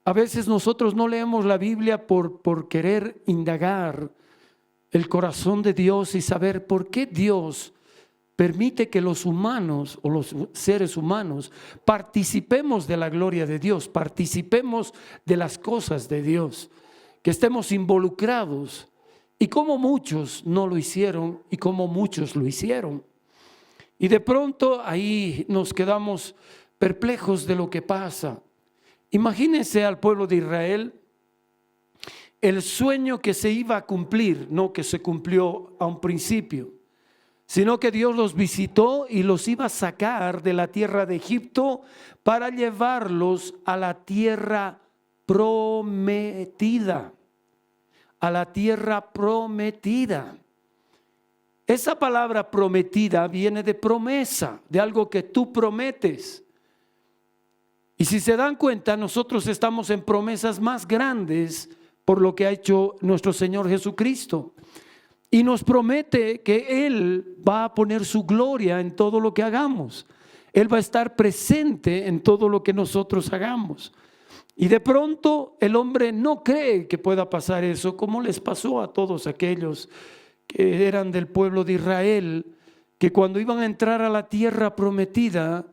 A veces nosotros no leemos la Biblia por querer indagar el corazón de Dios y saber por qué Dios permite que los humanos o los seres humanos participemos de la gloria de Dios, participemos de las cosas de Dios, que estemos involucrados, y cómo muchos no lo hicieron y cómo muchos lo hicieron. Y de pronto ahí nos quedamos perplejos de lo que pasa. Imagínense al pueblo de Israel, el sueño que se iba a cumplir, no que se cumplió a un principio, sino que Dios los visitó y los iba a sacar de la tierra de Egipto para llevarlos a la tierra prometida, a la tierra prometida. Esa palabra prometida viene de promesa, de algo que tú prometes. Y si se dan cuenta, nosotros estamos en promesas más grandes por lo que ha hecho nuestro Señor Jesucristo. Y nos promete que Él va a poner su gloria en todo lo que hagamos. Él va a estar presente en todo lo que nosotros hagamos. Y de pronto el hombre no cree que pueda pasar eso, como les pasó a todos aquellos que eran del pueblo de Israel, que cuando iban a entrar a la tierra prometida,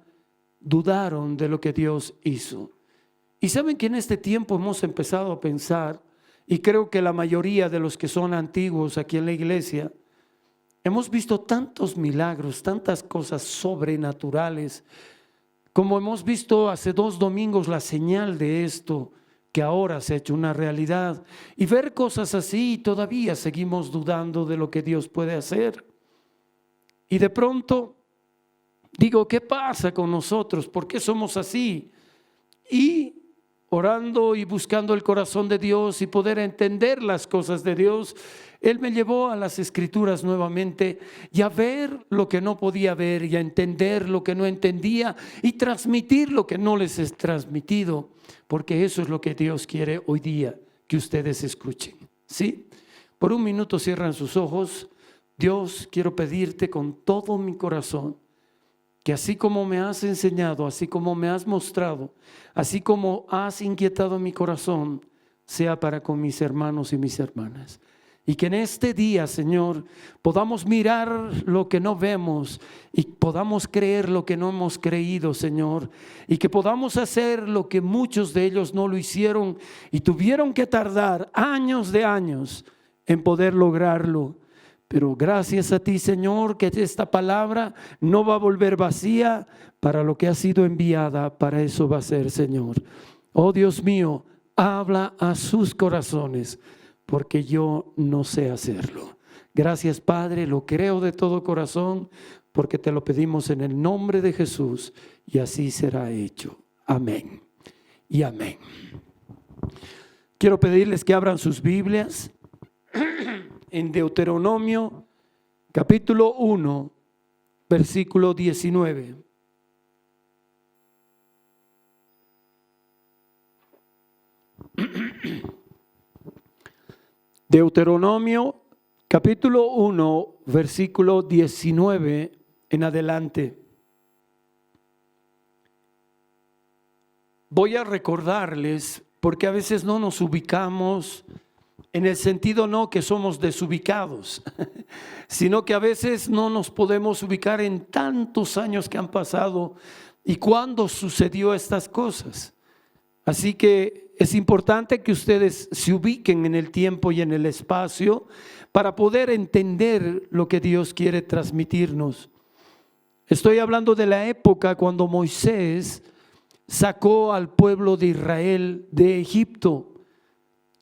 dudaron de lo que Dios hizo. Y saben que en este tiempo hemos empezado a pensar, y creo que la mayoría de los que son antiguos aquí en la iglesia, hemos visto tantos milagros, tantas cosas sobrenaturales, como hemos visto hace 2 domingos la señal de esto, que ahora se ha hecho una realidad. Y ver cosas así, todavía seguimos dudando de lo que Dios puede hacer. Y de pronto digo, ¿qué pasa con nosotros? ¿Por qué somos así? Y orando y buscando el corazón de Dios y poder entender las cosas de Dios, Él me llevó a las Escrituras nuevamente y a ver lo que no podía ver y a entender lo que no entendía y transmitir lo que no les he transmitido, porque eso es lo que Dios quiere hoy día que ustedes escuchen. ¿Sí? Por un minuto cierran sus ojos. Dios, quiero pedirte con todo mi corazón que así como me has enseñado, así como me has mostrado, así como has inquietado mi corazón, sea para con mis hermanos y mis hermanas. Y que en este día, Señor, podamos mirar lo que no vemos y podamos creer lo que no hemos creído, Señor. Y que podamos hacer lo que muchos de ellos no lo hicieron y tuvieron que tardar años de años en poder lograrlo. Pero gracias a ti, Señor, que esta palabra no va a volver vacía. Para lo que ha sido enviada, para eso va a ser, Señor. Oh Dios mío, habla a sus corazones, porque yo no sé hacerlo. Gracias, Padre, lo creo de todo corazón, porque te lo pedimos en el nombre de Jesús, y así será hecho. Amén y amén. Quiero pedirles que abran sus Biblias en Deuteronomio capítulo 1, versículo 19. Deuteronomio capítulo 1, versículo 19 en adelante. Voy a recordarles, porque a veces no nos ubicamos, en el sentido no que somos desubicados, sino que a veces no nos podemos ubicar en tantos años que han pasado y cuándo sucedió estas cosas. Así que es importante que ustedes se ubiquen en el tiempo y en el espacio para poder entender lo que Dios quiere transmitirnos. Estoy hablando de la época cuando Moisés sacó al pueblo de Israel de Egipto.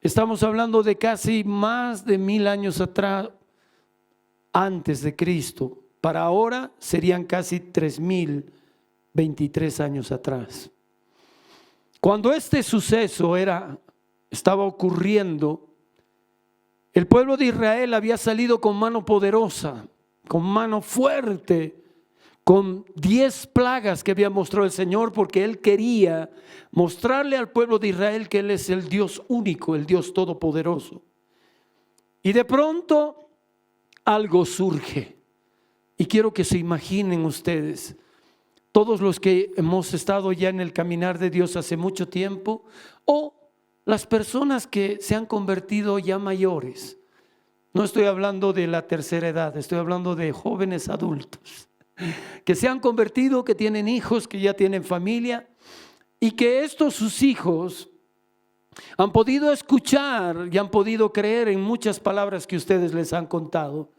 Estamos hablando de casi más de 1000 años atrás, antes de Cristo. Para ahora serían casi 3023 años atrás. Cuando este suceso estaba ocurriendo, el pueblo de Israel había salido con mano poderosa, con mano fuerte, con 10 plagas que había mostrado el Señor, porque Él quería mostrarle al pueblo de Israel que Él es el Dios único, el Dios todopoderoso. Y de pronto algo surge, y quiero que se imaginen ustedes, todos los que hemos estado ya en el caminar de Dios hace mucho tiempo, o las personas que se han convertido ya mayores. No estoy hablando de la tercera edad, estoy hablando de jóvenes adultos que se han convertido, que tienen hijos, que ya tienen familia, y que estos sus hijos han podido escuchar y han podido creer en muchas palabras que ustedes les han contado.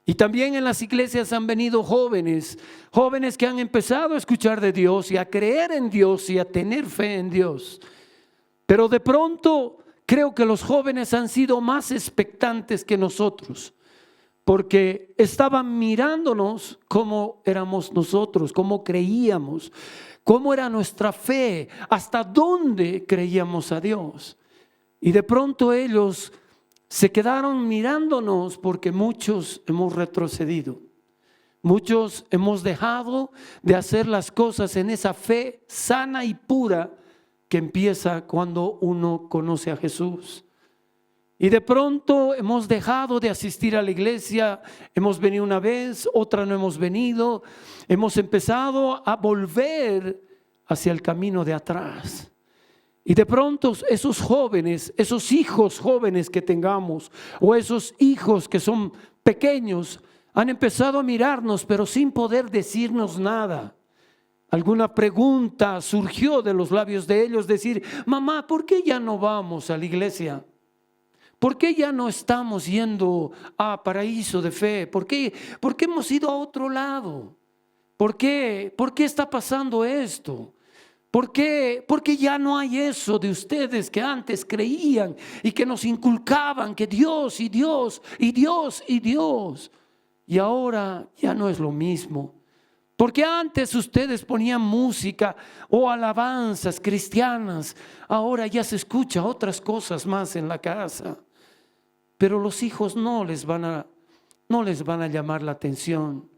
Y también en las iglesias han venido jóvenes que han empezado a escuchar de Dios y a creer en Dios y a tener fe en Dios. Pero de pronto creo que los jóvenes han sido más expectantes que nosotros, porque estaban mirándonos cómo éramos nosotros, cómo creíamos, cómo era nuestra fe, hasta dónde creíamos a Dios. Y de pronto ellos se quedaron mirándonos porque muchos hemos retrocedido. Muchos hemos dejado de hacer las cosas en esa fe sana y pura que empieza cuando uno conoce a Jesús. Y de pronto hemos dejado de asistir a la iglesia, hemos venido una vez, otra no hemos venido, hemos empezado a volver hacia el camino de atrás. Y de pronto esos jóvenes, esos hijos jóvenes que tengamos, o esos hijos que son pequeños, han empezado a mirarnos, pero sin poder decirnos nada. Alguna pregunta surgió de los labios de ellos, decir: mamá, ¿por qué ya no vamos a la iglesia? ¿Por qué ya no estamos yendo a Paraíso de Fe? ¿Por qué hemos ido a otro lado? ¿Por qué está pasando esto? ¿Por qué ya no hay eso de ustedes que antes creían y que nos inculcaban que Dios y Dios y Dios y Dios? Y ahora ya no es lo mismo. Porque antes ustedes ponían música o alabanzas cristianas, ahora ya se escucha otras cosas más en la casa. Pero los hijos no les van a llamar la atención,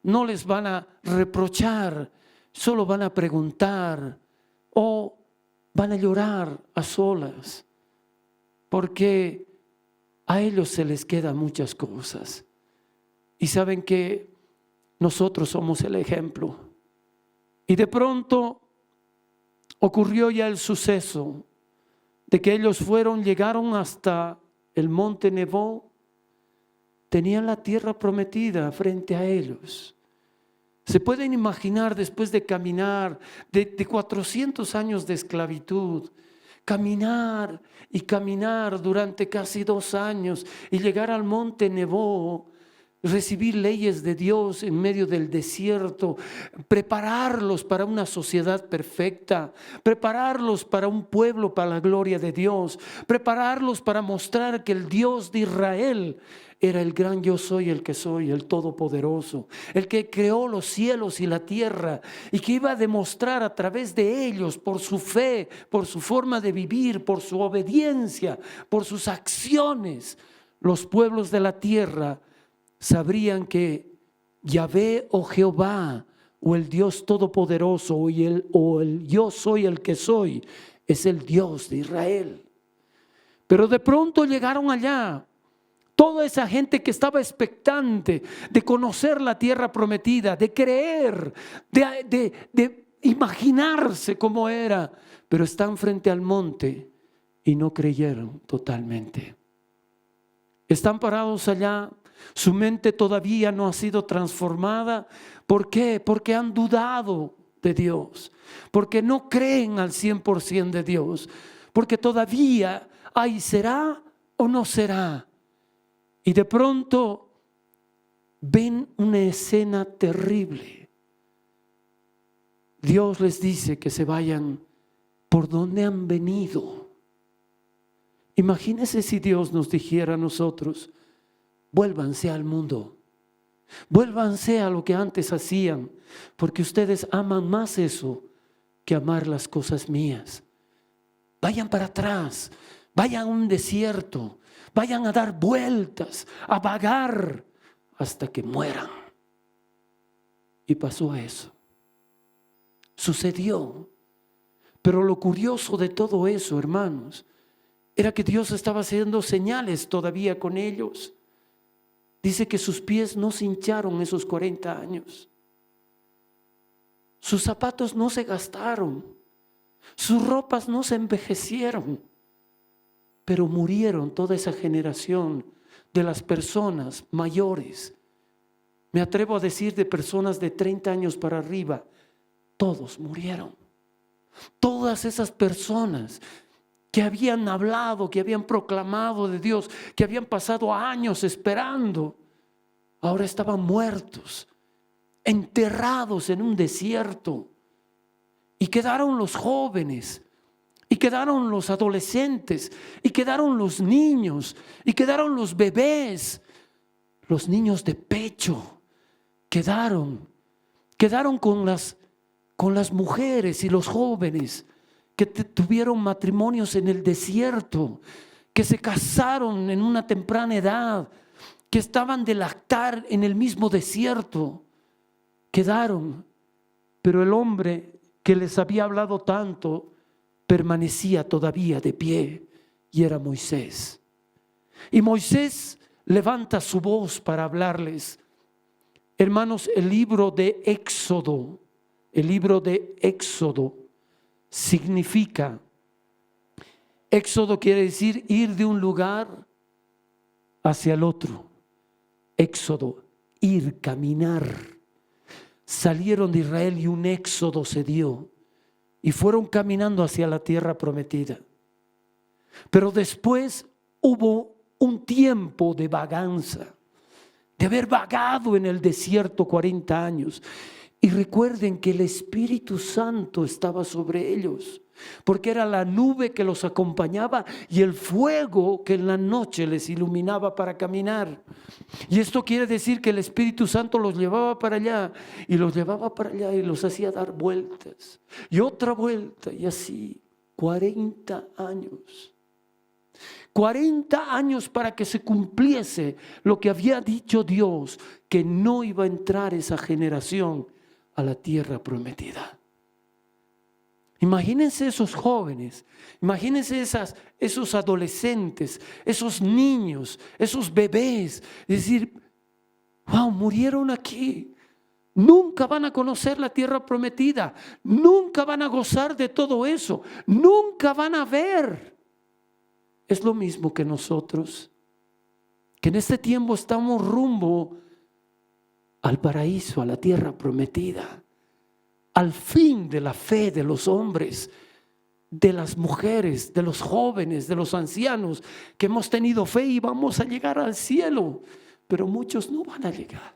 no les van a reprochar, solo van a preguntar o van a llorar a solas, porque a ellos se les quedan muchas cosas. Y saben que nosotros somos el ejemplo. Y de pronto ocurrió ya el suceso de que ellos llegaron hasta el monte Nebo, tenían la tierra prometida frente a ellos. Se pueden imaginar, después de caminar de 400 años de esclavitud, caminar y caminar durante casi 2 años y llegar al monte Nebo, recibir leyes de Dios en medio del desierto, prepararlos para una sociedad perfecta, prepararlos para un pueblo para la gloria de Dios, prepararlos para mostrar que el Dios de Israel era el gran yo soy, el que soy, el todopoderoso, el que creó los cielos y la tierra, y que iba a demostrar a través de ellos, por su fe, por su forma de vivir, por su obediencia, por sus acciones, los pueblos de la tierra sabrían que Yahvé o Jehová o el Dios todopoderoso o el yo soy el que soy es el Dios de Israel. Pero de pronto llegaron allá toda esa gente que estaba expectante de conocer la tierra prometida, de creer, de imaginarse cómo era, pero están frente al monte y no creyeron totalmente. Están parados allá. Su mente todavía no ha sido transformada. ¿Por qué? Porque han dudado de Dios, porque no creen al 100% de Dios, porque todavía hay será o no será. Y de pronto ven una escena terrible. Dios les dice que se vayan por donde han venido. Imagínense si Dios nos dijera a nosotros: vuélvanse al mundo, vuélvanse a lo que antes hacían, porque ustedes aman más eso que amar las cosas mías. Vayan para atrás, vayan a un desierto, vayan a dar vueltas, a vagar hasta que mueran. Y pasó eso, sucedió. Pero lo curioso de todo eso, hermanos, era que Dios estaba haciendo señales todavía con ellos. Dice que sus pies no se hincharon esos 40 años. sus zapatos no se gastaron, sus ropas no se envejecieron, pero murieron toda esa generación de las personas mayores. Me atrevo a decir de personas de 30 años para arriba, todos murieron. Todas esas personas que habían hablado, que habían proclamado de Dios, que habían pasado años esperando, ahora estaban muertos, enterrados en un desierto. Y quedaron los jóvenes, y quedaron los adolescentes, y quedaron los niños, y quedaron los bebés, los niños de pecho. Quedaron con las mujeres y los jóvenes que tuvieron matrimonios en el desierto, que se casaron en una temprana edad, que estaban de lactar en el mismo desierto. Quedaron, pero el hombre que les había hablado tanto permanecía todavía de pie, y era Moisés. Y Moisés levanta su voz para hablarles. Hermanos, el libro de Éxodo significa, Éxodo quiere decir ir de un lugar hacia el otro. Éxodo, ir, caminar. Salieron de Israel y un éxodo se dio y fueron caminando hacia la tierra prometida. Pero después hubo un tiempo de vaganza, de haber vagado en el desierto 40 años. Y recuerden que el Espíritu Santo estaba sobre ellos, porque era la nube que los acompañaba y el fuego que en la noche les iluminaba para caminar. Y esto quiere decir que el Espíritu Santo los llevaba para allá y los llevaba para allá y los hacía dar vueltas y otra vuelta, y así 40 años. 40 años para que se cumpliese lo que había dicho Dios, que no iba a entrar esa generación a la tierra prometida. Imagínense esos jóvenes, imagínense esos adolescentes, esos niños, esos bebés. Es decir, wow, murieron aquí. Nunca van a conocer la tierra prometida, nunca van a gozar de todo eso, nunca van a ver. Es lo mismo que nosotros, que en este tiempo estamos rumbo al paraíso, a la tierra prometida, al fin de la fe de los hombres, de las mujeres, de los jóvenes, de los ancianos, que hemos tenido fe y vamos a llegar al cielo, pero muchos no van a llegar.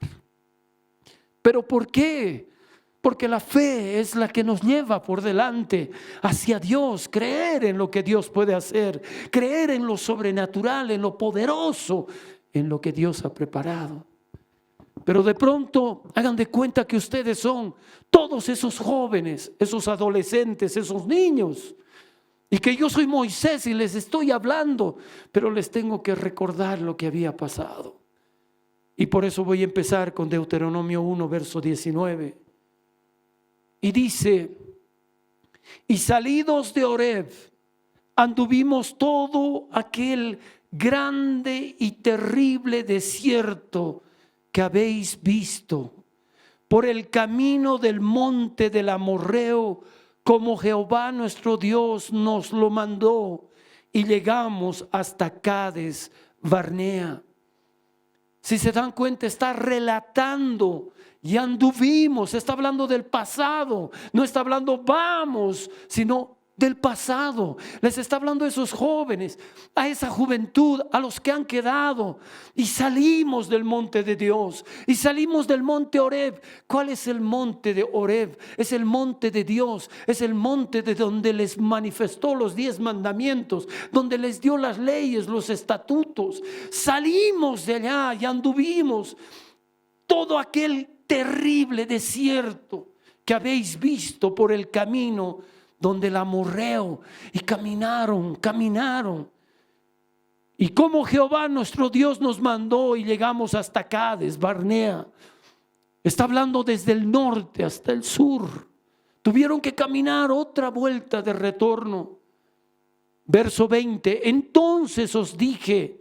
¿Pero por qué? Porque la fe es la que nos lleva por delante hacia Dios, creer en lo que Dios puede hacer, creer en lo sobrenatural, en lo poderoso, en lo que Dios ha preparado. Pero de pronto hagan de cuenta que ustedes son todos esos jóvenes, esos adolescentes, esos niños, y que yo soy Moisés y les estoy hablando, pero les tengo que recordar lo que había pasado. Y por eso voy a empezar con Deuteronomio 1, verso 19. Y dice: y salidos de Horeb, anduvimos todo aquel grande y terrible desierto que habéis visto, por el camino del monte del Amorreo, como Jehová nuestro Dios nos lo mandó, y llegamos hasta Cades Barnea. Si se dan cuenta, está relatando, y anduvimos, está hablando del pasado, no está hablando vamos, sino del pasado. Les está hablando a esos jóvenes, a esa juventud, a los que han quedado. Y salimos del monte de Dios, y salimos del monte Horeb. ¿Cuál es el monte de Horeb? Es el monte de Dios, es el monte de donde les manifestó los 10 mandamientos, donde les dio las leyes, los estatutos. Salimos de allá y anduvimos todo aquel terrible desierto que habéis visto por el camino donde el amorreo, y caminaron. Y como Jehová nuestro Dios nos mandó, y llegamos hasta Cades Barnea. Está hablando desde el norte hasta el sur. Tuvieron que caminar otra vuelta de retorno. Verso 20: entonces os dije: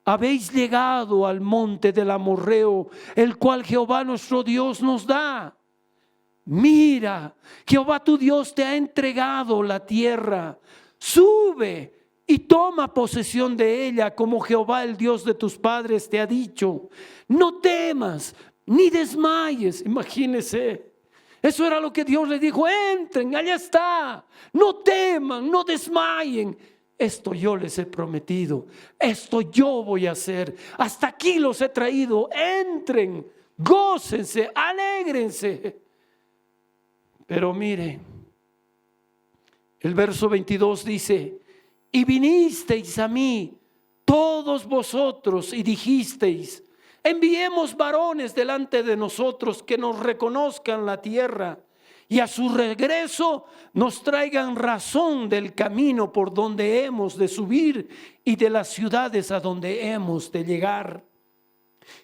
habéis llegado al monte del amorreo, el cual Jehová nuestro Dios nos da. Mira, Jehová tu Dios te ha entregado la tierra. Sube y toma posesión de ella, como Jehová el Dios de tus padres te ha dicho. No temas ni desmayes. Imagínese, eso era lo que Dios le dijo: entren, allá está, no teman, no desmayen. Esto yo les he prometido, esto yo voy a hacer, hasta aquí los he traído. Entren, gócense, alégrense. Pero mire, el verso 22 dice: y vinisteis a mí todos vosotros y dijisteis: enviemos varones delante de nosotros que nos reconozcan la tierra, y a su regreso nos traigan razón del camino por donde hemos de subir y de las ciudades a donde hemos de llegar.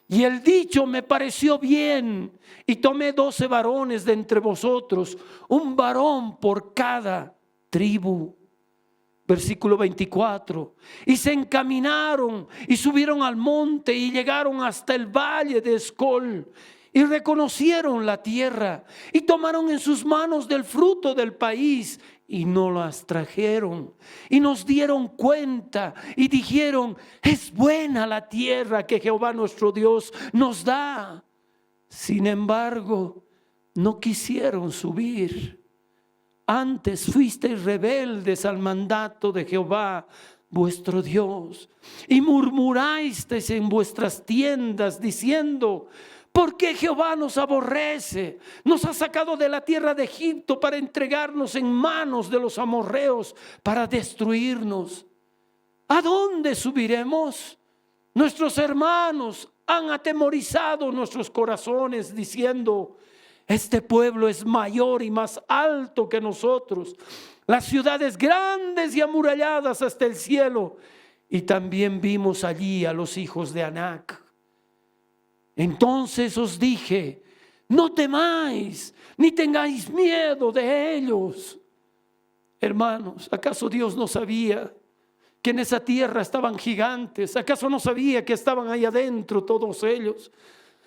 Y el dicho me pareció bien, y tomé 12 varones de entre vosotros, un varón por cada tribu. Versículo 24. Y se encaminaron y subieron al monte y llegaron hasta el valle de Escol. Y reconocieron la tierra y tomaron en sus manos del fruto del país y no las trajeron. Y nos dieron cuenta y dijeron: es buena la tierra que Jehová nuestro Dios nos da. Sin embargo, no quisieron subir. Antes fuisteis rebeldes al mandato de Jehová vuestro Dios y murmurasteis en vuestras tiendas diciendo: ¿por qué Jehová nos aborrece? Nos ha sacado de la tierra de Egipto para entregarnos en manos de los amorreos para destruirnos. ¿A dónde subiremos? Nuestros hermanos han atemorizado nuestros corazones diciendo: este pueblo es mayor y más alto que nosotros. Las ciudades grandes y amuralladas hasta el cielo. Y también vimos allí a los hijos de Anac. Entonces os dije: no temáis, ni tengáis miedo de ellos. Hermanos, ¿acaso Dios no sabía que en esa tierra estaban gigantes? ¿Acaso no sabía que estaban ahí adentro todos ellos?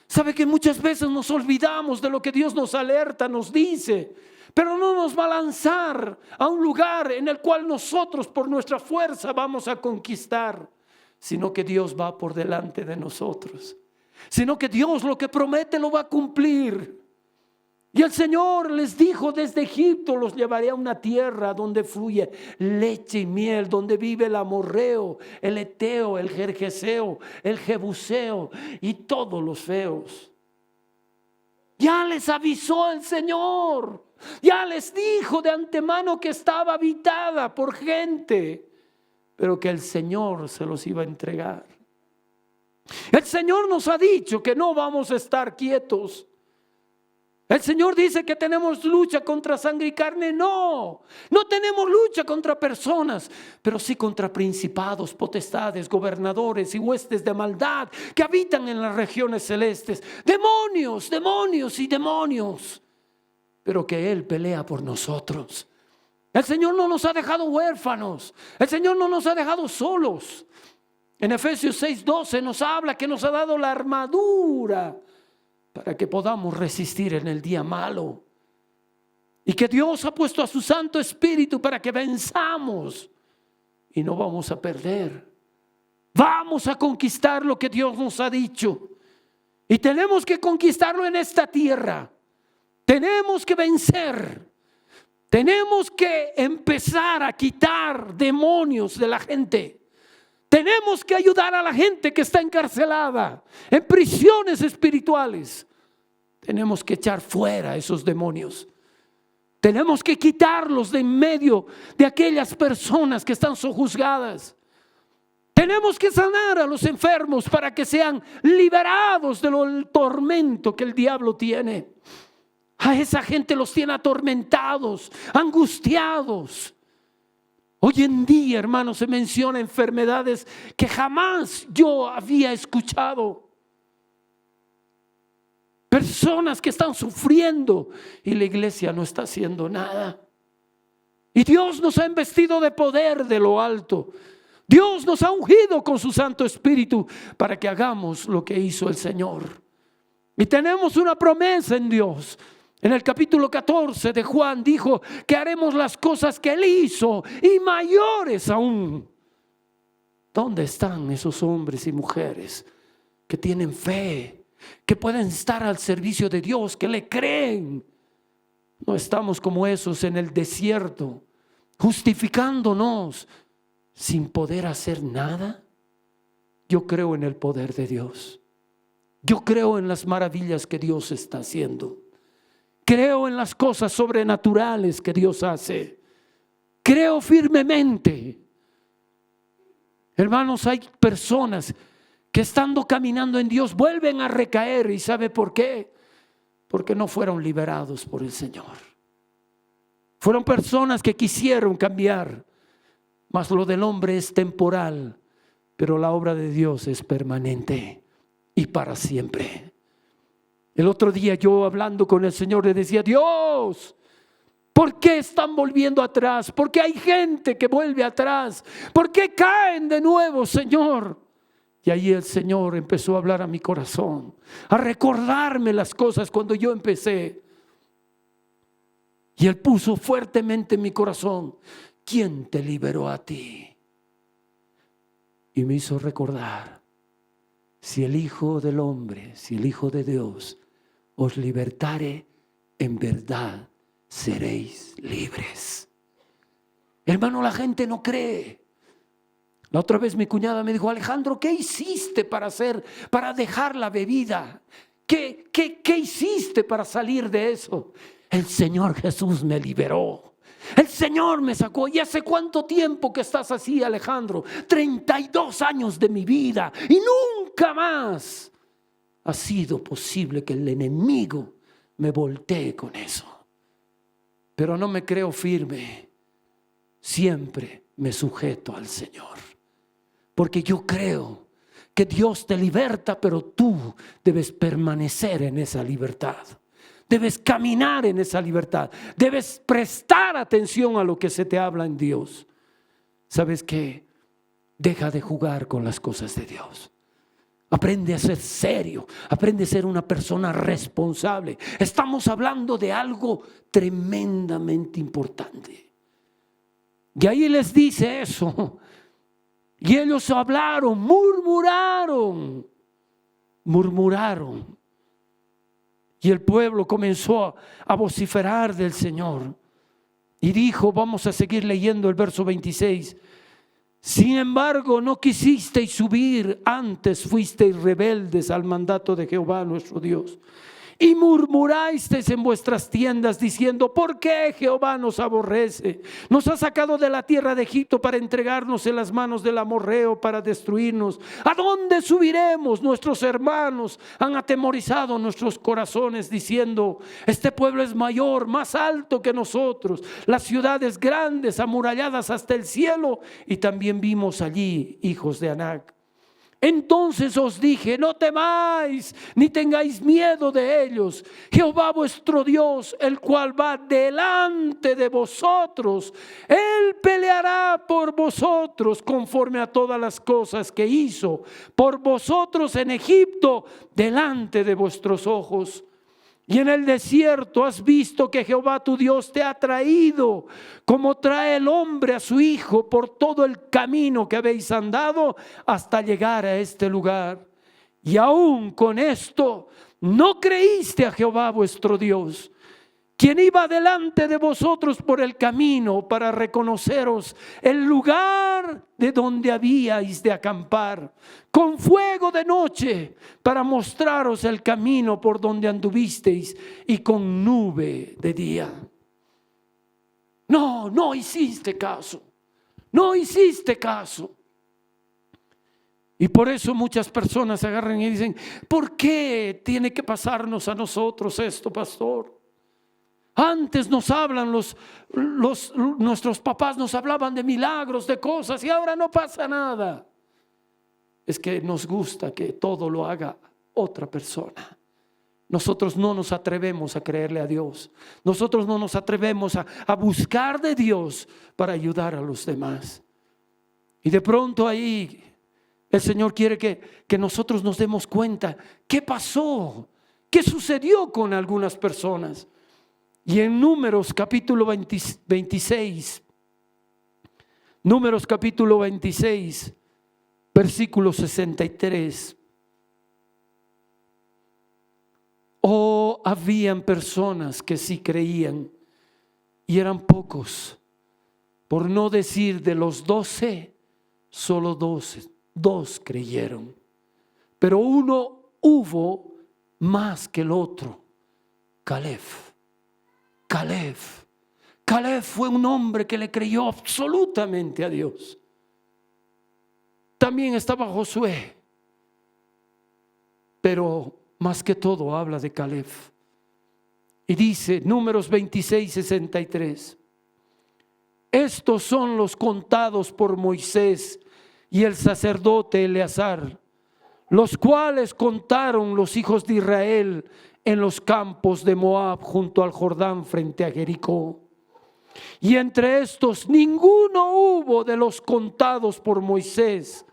Sabe que muchas veces nos olvidamos de lo que Dios nos alerta, nos dice, pero no nos va a lanzar a un lugar en el cual nosotros por nuestra fuerza vamos a conquistar, sino que Dios va por delante de nosotros, sino que Dios lo que promete lo va a cumplir. Y el Señor les dijo: desde Egipto los llevaré a una tierra donde fluye leche y miel, donde vive el amorreo, el eteo, el gergeseo, el jebuseo y todos los feos. Ya les avisó el Señor, ya les dijo de antemano que estaba habitada por gente, pero que el Señor se los iba a entregar. El Señor nos ha dicho que no vamos a estar quietos. El Señor dice que tenemos lucha contra sangre y carne. No tenemos lucha contra personas, pero sí contra principados, potestades, gobernadores y huestes de maldad que habitan en las regiones celestes. Demonios y demonios. Pero que Él pelea por nosotros. El Señor no nos ha dejado huérfanos. El Señor no nos ha dejado solos. En Efesios 6:12 nos habla que nos ha dado la armadura para que podamos resistir en el día malo. Y que Dios ha puesto a su Santo Espíritu para que venzamos. Y no vamos a perder. Vamos a conquistar lo que Dios nos ha dicho. Y tenemos que conquistarlo en esta tierra. Tenemos que vencer. Tenemos que empezar a quitar demonios de la gente. Tenemos que ayudar a la gente que está encarcelada en prisiones espirituales. Tenemos que echar fuera esos demonios. Tenemos que quitarlos de en medio de aquellas personas que están sojuzgadas. Tenemos que sanar a los enfermos para que sean liberados del tormento que el diablo tiene. A esa gente los tiene atormentados, angustiados. Hoy en día, hermanos, se menciona enfermedades que jamás yo había escuchado. Personas que están sufriendo y la iglesia no está haciendo nada. Y Dios nos ha investido de poder de lo alto. Dios nos ha ungido con su Santo Espíritu para que hagamos lo que hizo el Señor. Y tenemos una promesa en Dios. En el capítulo 14 de Juan dijo que haremos las cosas que Él hizo y mayores aún. ¿Dónde están esos hombres y mujeres que tienen fe, que pueden estar al servicio de Dios, que le creen? No estamos como esos en el desierto, justificándonos sin poder hacer nada. Yo creo en el poder de Dios. Yo creo en las maravillas que Dios está haciendo. Creo en las cosas sobrenaturales que Dios hace. Creo firmemente. Hermanos, hay personas que estando caminando en Dios vuelven a recaer. ¿Y sabe por qué? Porque no fueron liberados por el Señor. Fueron personas que quisieron cambiar, mas lo del hombre es temporal, pero la obra de Dios es permanente y para siempre. El otro día yo hablando con el Señor le decía: Dios, ¿por qué están volviendo atrás? ¿Por qué hay gente que vuelve atrás? ¿Por qué caen de nuevo, Señor? Y ahí el Señor empezó a hablar a mi corazón, a recordarme las cosas cuando yo empecé. Y Él puso fuertemente en mi corazón: ¿quién te liberó a ti? Y me hizo recordar: si el Hijo del Hombre, si el Hijo de Dios os libertare, en verdad seréis libres. Hermano, la gente no cree. La otra vez mi cuñada me dijo: Alejandro, ¿qué hiciste para dejar la bebida? ¿Qué hiciste para salir de eso? El Señor Jesús me liberó. El Señor me sacó. ¿Y hace cuánto tiempo que estás así, Alejandro? 32 años de mi vida y nunca más ha sido posible que el enemigo me voltee con eso. Pero no me creo firme. Siempre me sujeto al Señor, porque yo creo que Dios te liberta, pero tú debes permanecer en esa libertad. Debes caminar en esa libertad. Debes prestar atención a lo que se te habla en Dios. ¿Sabes qué? Deja de jugar con las cosas de Dios. Aprende a ser serio. Aprende a ser una persona responsable. Estamos hablando de algo tremendamente importante. Y ahí les dice eso. Y ellos hablaron, murmuraron. Y el pueblo comenzó a vociferar del Señor. Y dijo, vamos a seguir leyendo el verso 26. Sin embargo, no quisisteis subir, antes fuisteis rebeldes al mandato de Jehová nuestro Dios. Y murmurasteis en vuestras tiendas diciendo: ¿por qué Jehová nos aborrece? Nos ha sacado de la tierra de Egipto para entregarnos en las manos del amorreo para destruirnos. ¿A dónde subiremos? Nuestros hermanos han atemorizado nuestros corazones diciendo: este pueblo es mayor, más alto que nosotros. Las ciudades grandes, amuralladas hasta el cielo. Y también vimos allí hijos de Anac. Entonces os dije: no temáis ni tengáis miedo de ellos. Jehová vuestro Dios, el cual va delante de vosotros, Él peleará por vosotros conforme a todas las cosas que hizo por vosotros en Egipto, delante de vuestros ojos. Y en el desierto has visto que Jehová tu Dios te ha traído, como trae el hombre a su hijo, por todo el camino que habéis andado hasta llegar a este lugar. Y aún con esto no creíste a Jehová vuestro Dios, quien iba delante de vosotros por el camino para reconoceros el lugar de donde habíais de acampar, con fuego de noche para mostraros el camino por donde anduvisteis, y con nube de día. No hiciste caso. No hiciste caso. Y por eso muchas personas se agarran y dicen: ¿por qué tiene que pasarnos a nosotros esto, pastor? Antes nos hablan nuestros papás nos hablaban de milagros, de cosas, y ahora no pasa nada. Es que nos gusta que todo lo haga otra persona. Nosotros no nos atrevemos a creerle a Dios. Nosotros no nos atrevemos a buscar de Dios para ayudar a los demás. Y de pronto ahí el Señor quiere que nosotros nos demos cuenta qué pasó, qué sucedió con algunas personas. Y en Números capítulo 26, Números capítulo 26, versículo 63. Oh, habían personas que sí creían y eran pocos. Por no decir de los 12, solo dos creyeron. Pero uno hubo más que el otro, Caleb. Caleb fue un hombre que le creyó absolutamente a Dios. También estaba Josué, pero más que todo habla de Caleb. Y dice, Números 26, 63. Estos son los contados por Moisés y el sacerdote Eleazar, los cuales contaron los hijos de Israel en los campos de Moab junto al Jordán frente a Jericó. Y entre estos ninguno hubo de los contados por Moisés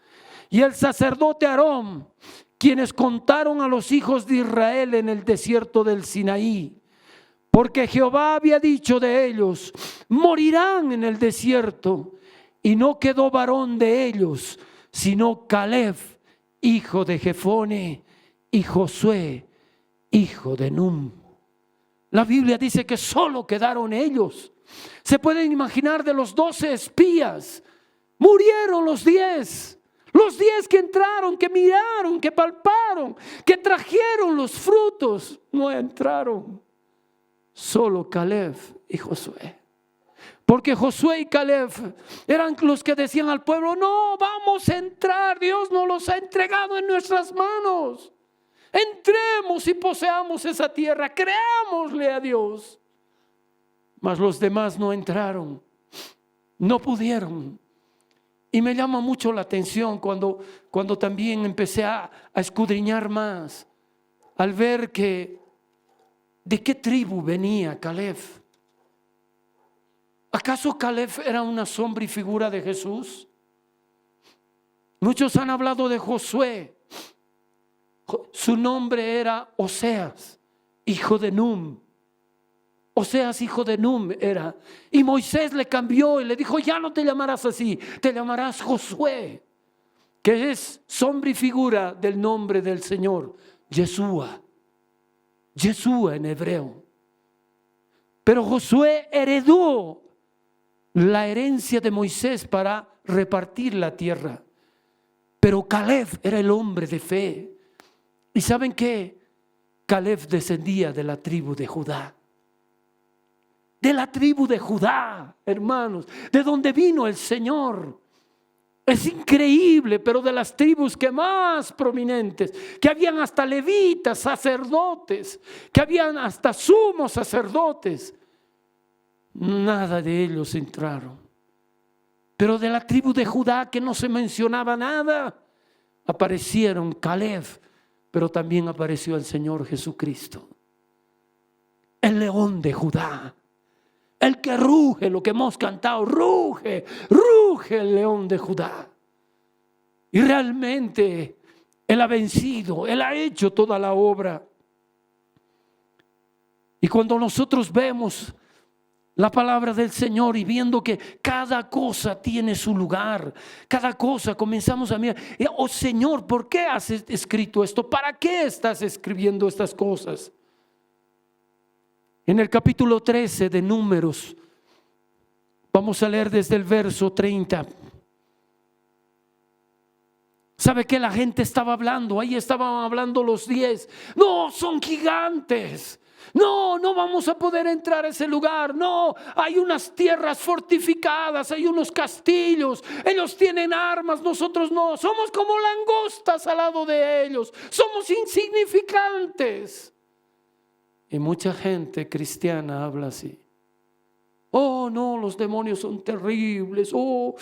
y el sacerdote Aarón, quienes contaron a los hijos de Israel en el desierto del Sinaí. Porque Jehová había dicho de ellos, morirán en el desierto. Y no quedó varón de ellos, sino Caleb, hijo de Jefone, y Josué, hijo de Nun. La Biblia dice que solo quedaron ellos. Se pueden imaginar, de los 12 espías, murieron los 10. Los 10 que entraron, que miraron, que palparon, que trajeron los frutos, no entraron. Solo Caleb y Josué. Porque Josué y Caleb eran los que decían al pueblo, no vamos a entrar, Dios nos los ha entregado en nuestras manos. Entremos y poseamos esa tierra, creámosle a Dios. Mas los demás no entraron, no pudieron. Y me llama mucho la atención cuando también empecé a escudriñar más, al ver que ¿de qué tribu venía Caleb? ¿Acaso Caleb era una sombra y figura de Jesús? Muchos han hablado de Josué. Su nombre era Oseas, hijo de Num. Oseas, hijo de Num era. Y Moisés le cambió y le dijo, ya no te llamarás así, te llamarás Josué, que es sombra y figura del nombre del Señor, Yeshua. Yeshua en hebreo. Pero Josué heredó la herencia de Moisés para repartir la tierra. Pero Caleb era el hombre de fe. ¿Y saben qué? Caleb descendía de la tribu de Judá. De la tribu de Judá, hermanos, de donde vino el Señor. Es increíble, pero de las tribus que más prominentes, que habían hasta levitas, sacerdotes, que habían hasta sumos sacerdotes, nada de ellos entraron. Pero de la tribu de Judá, que no se mencionaba nada, aparecieron Caleb, pero también apareció el Señor Jesucristo, el león de Judá. El que ruge, lo que hemos cantado, ruge, ruge el león de Judá. Y realmente Él ha vencido, Él ha hecho toda la obra. Y cuando nosotros vemos la palabra del Señor y viendo que cada cosa tiene su lugar, cada cosa comenzamos a mirar, oh Señor, ¿por qué has escrito esto? ¿Para qué estás escribiendo estas cosas? En el capítulo 13 de Números, vamos a leer desde el verso 30. ¿Sabe qué? La gente estaba hablando, ahí estaban hablando los 10. No, son gigantes. No, no vamos a poder entrar a ese lugar. No, hay unas tierras fortificadas, hay unos castillos. Ellos tienen armas, nosotros no. Somos como langostas al lado de ellos. Somos insignificantes. Y mucha gente cristiana habla así. Oh, no, los demonios son terribles. Oh,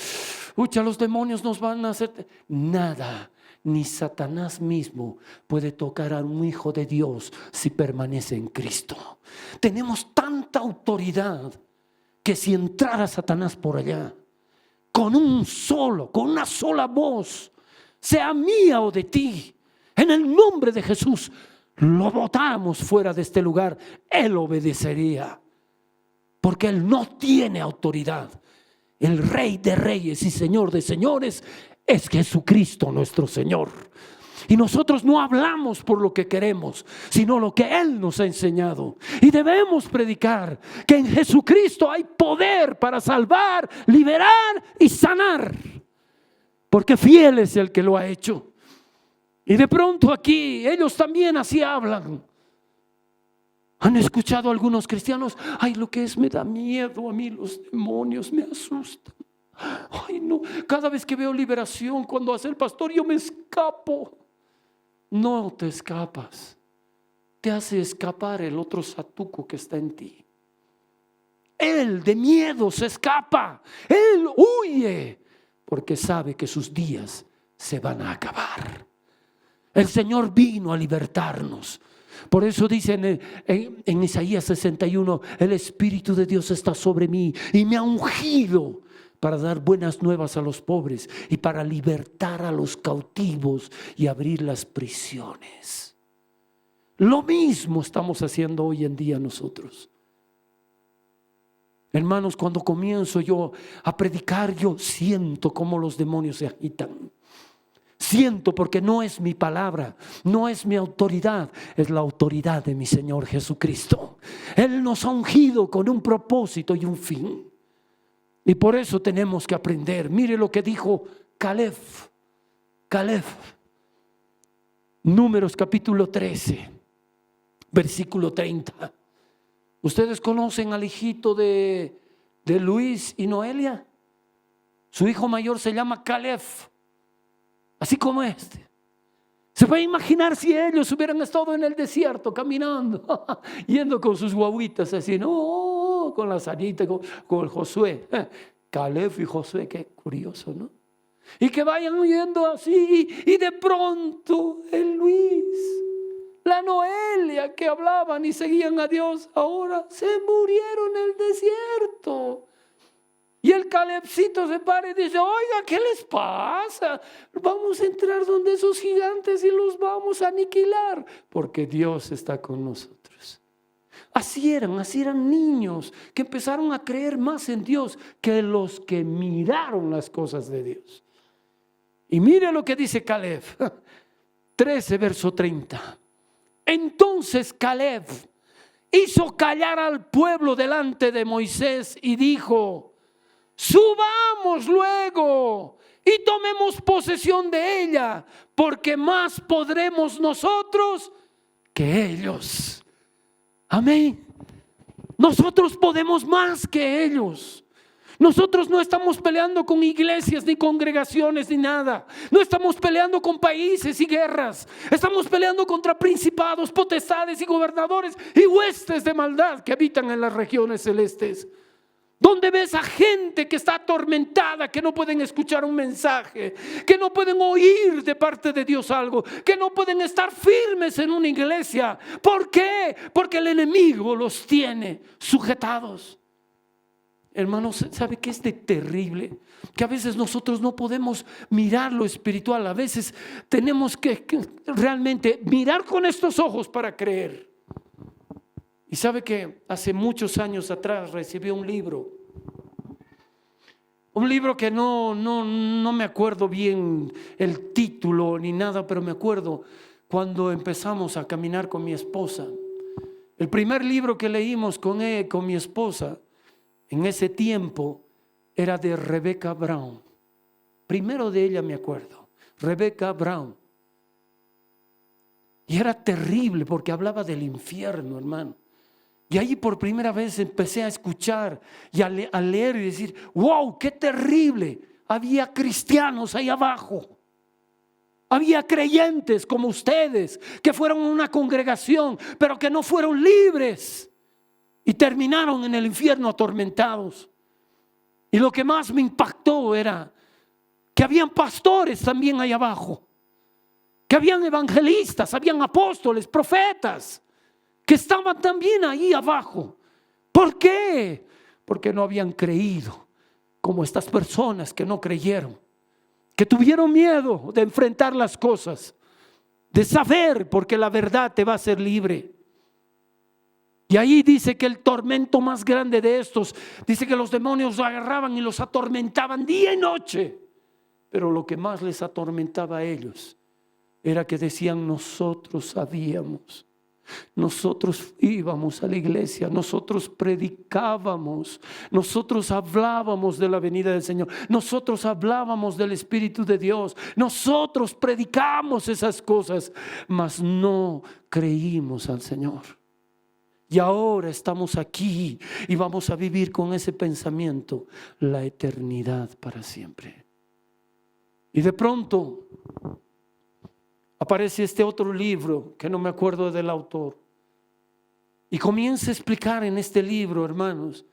los demonios nos van a hacer. Nada, ni Satanás mismo puede tocar a un hijo de Dios si permanece en Cristo. Tenemos tanta autoridad que si entrara Satanás por allá, con una sola voz, sea mía o de ti, en el nombre de Jesús, lo botamos fuera de este lugar, Él obedecería. porque Él no tiene autoridad. El Rey de Reyes y Señor de Señores es Jesucristo nuestro Señor. Y nosotros no hablamos por lo que queremos, sino lo que Él nos ha enseñado. Y debemos predicar que en Jesucristo hay poder para salvar, liberar y sanar, porque fiel es el que lo ha hecho. Y de pronto aquí ellos también así hablan. ¿Han escuchado a algunos cristianos? Ay, lo que es me da miedo a mí, los demonios me asustan. Ay, no, cada vez que veo liberación, cuando hace el pastor, yo me escapo. No te escapas, te hace escapar el otro satuco que está en ti. Él de miedo se escapa, él huye, porque sabe que sus días se van a acabar. El Señor vino a libertarnos. Por eso dice en Isaías 61, el Espíritu de Dios está sobre mí y me ha ungido para dar buenas nuevas a los pobres y para libertar a los cautivos y abrir las prisiones. Lo mismo estamos haciendo hoy en día nosotros. Hermanos, cuando comienzo yo a predicar, yo siento cómo los demonios se agitan. Siento, porque no es mi palabra, no es mi autoridad, es la autoridad de mi Señor Jesucristo. Él nos ha ungido con un propósito y un fin. Y por eso tenemos que aprender. Mire lo que dijo Caleb. Números capítulo 13, versículo 30. ¿Ustedes conocen al hijito de Luis y Noelia? Su hijo mayor se llama Caleb, así como este. Se puede imaginar si ellos hubieran estado en el desierto caminando, yendo con sus guaguitas así, no, con la Sarita, con el Josué. Caleb y Josué, qué curioso, ¿no? Y que vayan yendo así y de pronto el Luis, la Noelia, que hablaban y seguían a Dios, ahora se murieron en el desierto. Y el Calebcito se para y dice, oiga, ¿qué les pasa? Vamos a entrar donde esos gigantes y los vamos a aniquilar, porque Dios está con nosotros. Así eran niños que empezaron a creer más en Dios que los que miraron las cosas de Dios. Y mire lo que dice Caleb, 13 verso 30. Entonces Caleb hizo callar al pueblo delante de Moisés y dijo, subamos luego y tomemos posesión de ella, porque más podremos nosotros que ellos. Amén. Nosotros podemos más que ellos. Nosotros no estamos peleando con iglesias, ni congregaciones, ni nada. No estamos peleando con países y guerras. Estamos peleando contra principados, potestades y gobernadores y huestes de maldad que habitan en las regiones celestes. Donde ves a gente que está atormentada, que no pueden escuchar un mensaje, que no pueden oír de parte de Dios algo, que no pueden estar firmes en una iglesia. ¿Por qué? Porque el enemigo los tiene sujetados. Hermanos, ¿sabe qué es de terrible? Que a veces nosotros no podemos mirar lo espiritual. A veces tenemos que realmente mirar con estos ojos para creer. Y sabe que hace muchos años atrás recibí un libro que no me acuerdo bien el título ni nada, pero me acuerdo cuando empezamos a caminar con mi esposa. El primer libro que leímos con mi esposa en ese tiempo era de Rebecca Brown. Primero de ella me acuerdo, Rebecca Brown. Y era terrible porque hablaba del infierno, hermano. Y ahí por primera vez empecé a escuchar y a leer y decir, wow, qué terrible. Había cristianos ahí abajo. Había creyentes como ustedes que fueron a una congregación, pero que no fueron libres y terminaron en el infierno atormentados. Y lo que más me impactó era que habían pastores también ahí abajo, que habían evangelistas, habían apóstoles, profetas, que estaban también ahí abajo. ¿Por qué? Porque no habían creído como estas personas que no creyeron, que tuvieron miedo de enfrentar las cosas, de saber, porque la verdad te va a hacer libre. Y ahí dice que el tormento más grande de estos, dice que los demonios los agarraban y los atormentaban día y noche. Pero lo que más les atormentaba a ellos era que decían: nosotros sabíamos, nosotros íbamos a la iglesia, nosotros predicábamos, nosotros hablábamos de la venida del Señor, nosotros hablábamos del Espíritu de Dios, nosotros predicamos esas cosas, mas no creímos al Señor. Y ahora estamos aquí y vamos a vivir con ese pensamiento la eternidad para siempre. Y de pronto aparece este otro libro que no me acuerdo del autor, y comienza a explicar en este libro, hermanos,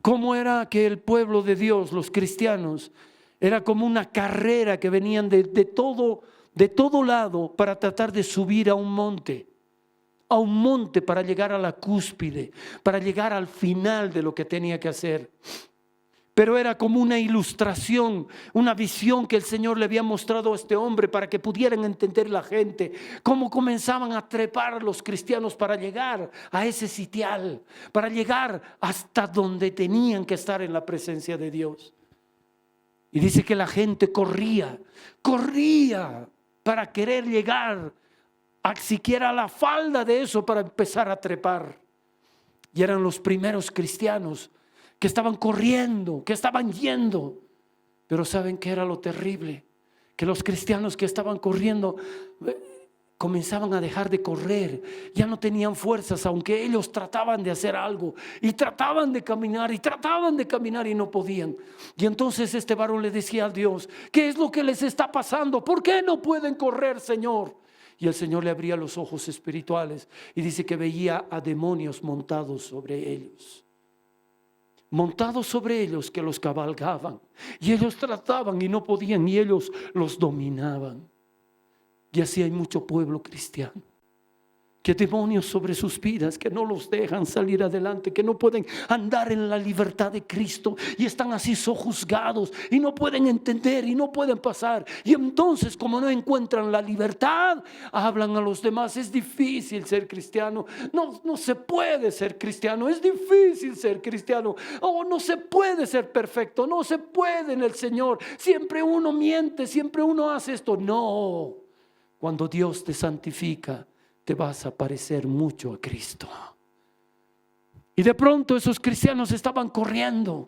cómo era que el pueblo de Dios, los cristianos, era como una carrera que venían de todo lado para tratar de subir a un monte para llegar a la cúspide, para llegar al final de lo que tenía que hacer. Pero era como una ilustración, una visión que el Señor le había mostrado a este hombre para que pudieran entender la gente cómo comenzaban a trepar los cristianos para llegar a ese sitial, para llegar hasta donde tenían que estar en la presencia de Dios. Y dice que la gente corría para querer llegar a siquiera la falda de eso para empezar a trepar. Y eran los primeros cristianos que estaban corriendo, que estaban yendo. Pero ¿saben qué era lo terrible? Que los cristianos que estaban corriendo comenzaban a dejar de correr, ya no tenían fuerzas, aunque ellos trataban de hacer algo y trataban de caminar y no podían. Y entonces este varón le decía a Dios: ¿qué es lo que les está pasando? ¿Por qué no pueden correr, Señor? Y el Señor le abría los ojos espirituales y dice que veía a demonios montados sobre ellos. Montados sobre ellos, que los cabalgaban. Y ellos trataban y no podían, y ellos los dominaban. Y así hay mucho pueblo cristiano, que demonios sobre sus vidas, que no los dejan salir adelante, que no pueden andar en la libertad de Cristo, y están así sojuzgados y no pueden entender y no pueden pasar. Y entonces, como no encuentran la libertad, hablan a los demás: es difícil ser cristiano, no se puede ser cristiano, es difícil ser cristiano, no se puede ser perfecto, no se puede en el Señor, siempre uno miente, siempre uno hace esto. No, cuando Dios te santifica, te vas a parecer mucho a Cristo. Y de pronto esos cristianos estaban corriendo,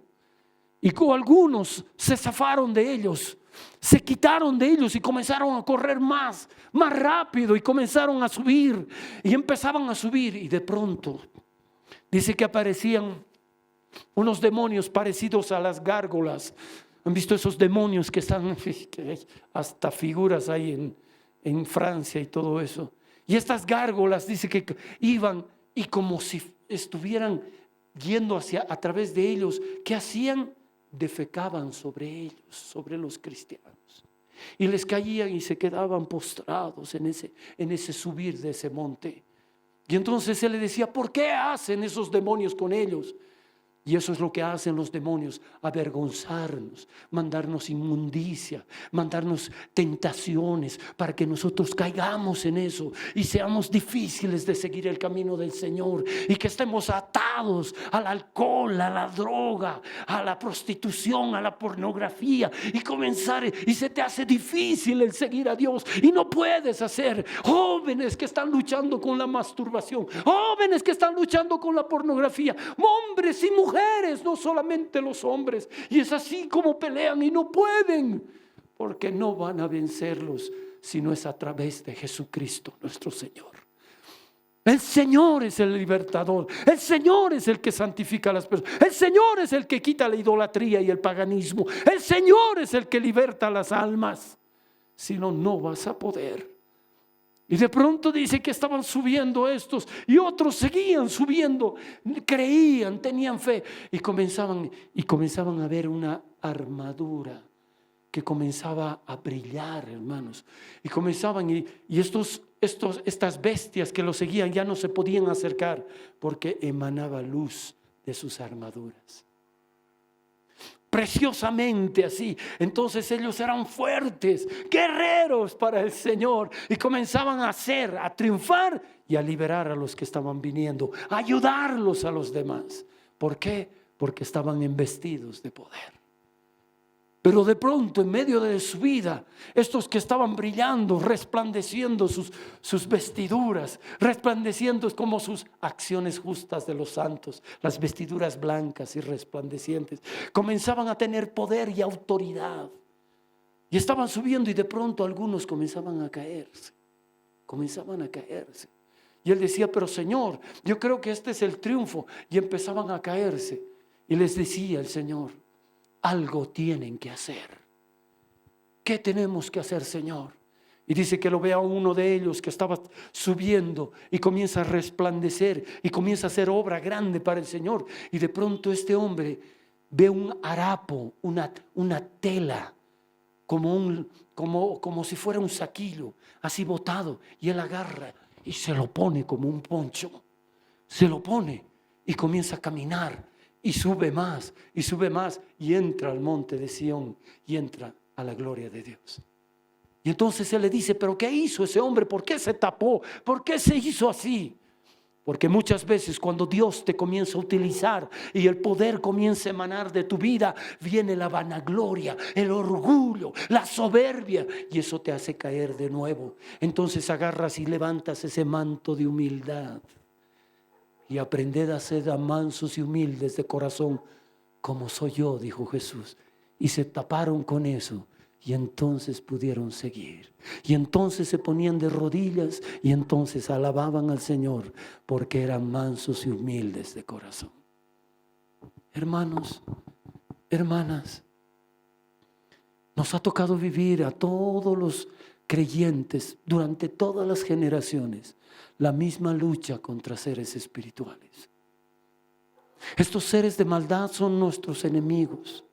y algunos se zafaron de ellos, se quitaron de ellos y comenzaron a correr más rápido, y comenzaron a subir y empezaban a subir. Y de pronto dice que aparecían unos demonios parecidos a las gárgolas. ¿Han visto esos demonios que están, hasta figuras hay en Francia y todo eso? Y estas gárgolas dice que iban y como si estuvieran yendo a través de ellos, ¿qué hacían? Defecaban sobre ellos, sobre los cristianos, y les caían y se quedaban postrados en ese subir de ese monte. Y entonces él le decía: ¿por qué hacen esos demonios con ellos? Y eso es lo que hacen los demonios: avergonzarnos, mandarnos inmundicia, mandarnos tentaciones para que nosotros caigamos en eso y seamos difíciles de seguir el camino del Señor, y que estemos atados al alcohol, a la droga, a la prostitución, a la pornografía, y se te hace difícil el seguir a Dios y no puedes hacer. Jóvenes que están luchando con la masturbación, jóvenes que están luchando con la pornografía, hombres y mujeres, no solamente los hombres. Y es así como pelean y no pueden, porque no van a vencerlos si no es a través de Jesucristo nuestro Señor. El Señor es el libertador, el Señor es el que santifica a las personas, el Señor es el que quita la idolatría y el paganismo, el Señor es el que liberta a las almas. Si no, no vas a poder. Y de pronto dice que estaban subiendo estos, y otros seguían subiendo, creían, tenían fe, y comenzaban a ver una armadura que comenzaba a brillar, hermanos. Y comenzaban, y estas bestias que los seguían ya no se podían acercar porque emanaba luz de sus armaduras. preciosamente así. Entonces ellos eran fuertes, guerreros para el Señor, y comenzaban a triunfar y a liberar a los que estaban viniendo, a ayudarlos a los demás. ¿Por qué? Porque estaban investidos de poder. Pero de pronto, en medio de su vida, estos que estaban brillando, resplandeciendo sus vestiduras, resplandeciendo como sus acciones justas de los santos, las vestiduras blancas y resplandecientes, comenzaban a tener poder y autoridad. Y estaban subiendo, y de pronto algunos comenzaban a caerse. Y él decía: pero Señor, yo creo que este es el triunfo. Y empezaban a caerse. Y les decía el Señor: algo tienen que hacer. ¿Qué tenemos que hacer, Señor? Y dice que lo ve a uno de ellos que estaba subiendo y comienza a resplandecer y comienza a hacer obra grande para el Señor. Y de pronto este hombre ve un harapo, una tela, como si fuera un saquillo, así botado. Y él agarra y se lo pone como un poncho. Se lo pone y comienza a caminar. Y sube más, y entra al monte de Sión, y entra a la gloria de Dios. Y entonces él le dice: pero ¿qué hizo ese hombre? ¿Por qué se tapó? ¿Por qué se hizo así? Porque muchas veces cuando Dios te comienza a utilizar y el poder comienza a emanar de tu vida, viene la vanagloria, el orgullo, la soberbia, y eso te hace caer de nuevo. Entonces agarras y levantas ese manto de humildad. Y aprended a ser mansos y humildes de corazón, como soy yo, dijo Jesús. Y se taparon con eso, y entonces pudieron seguir. Y entonces se ponían de rodillas, y entonces alababan al Señor, porque eran mansos y humildes de corazón. Hermanos, hermanas, nos ha tocado vivir a todos los creyentes durante todas las generaciones la misma lucha contra seres espirituales. Estos seres de maldad son nuestros enemigos.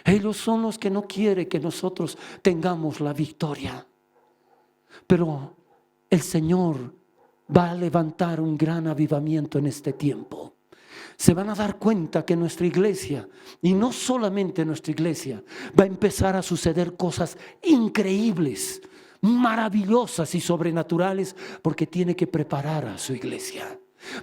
Ellos son los que no quieren que nosotros tengamos la victoria. Pero el Señor va a levantar un gran avivamiento en este tiempo. Se van a dar cuenta que nuestra iglesia, y no solamente nuestra iglesia, va a empezar a suceder cosas increíbles, maravillosas y sobrenaturales, porque tiene que preparar a su iglesia.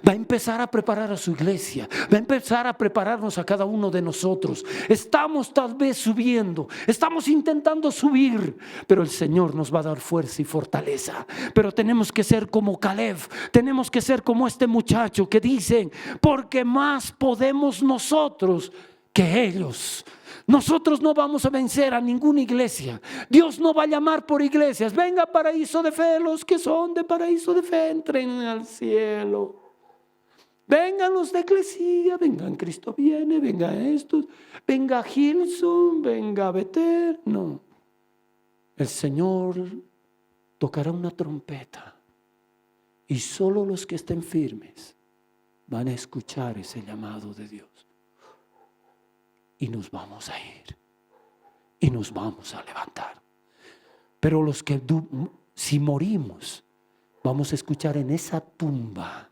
Va a empezar a preparar a su iglesia, va a empezar a prepararnos a cada uno de nosotros. Estamos tal vez subiendo, estamos intentando subir, pero el Señor nos va a dar fuerza y fortaleza. Pero tenemos que ser como Caleb, tenemos que ser como este muchacho que dicen: porque más podemos nosotros que ellos. Nosotros no vamos a vencer a ninguna iglesia. Dios no va a llamar por iglesias: venga Paraíso de Fe, los que son de Paraíso de Fe entren al cielo. Vengan los de Eclesia, vengan Cristo Viene, venga estos, venga Gilson, venga Beter. No, el Señor tocará una trompeta y solo los que estén firmes van a escuchar ese llamado de Dios. Y nos vamos a ir y nos vamos a levantar. Pero los que si morimos, vamos a escuchar en esa tumba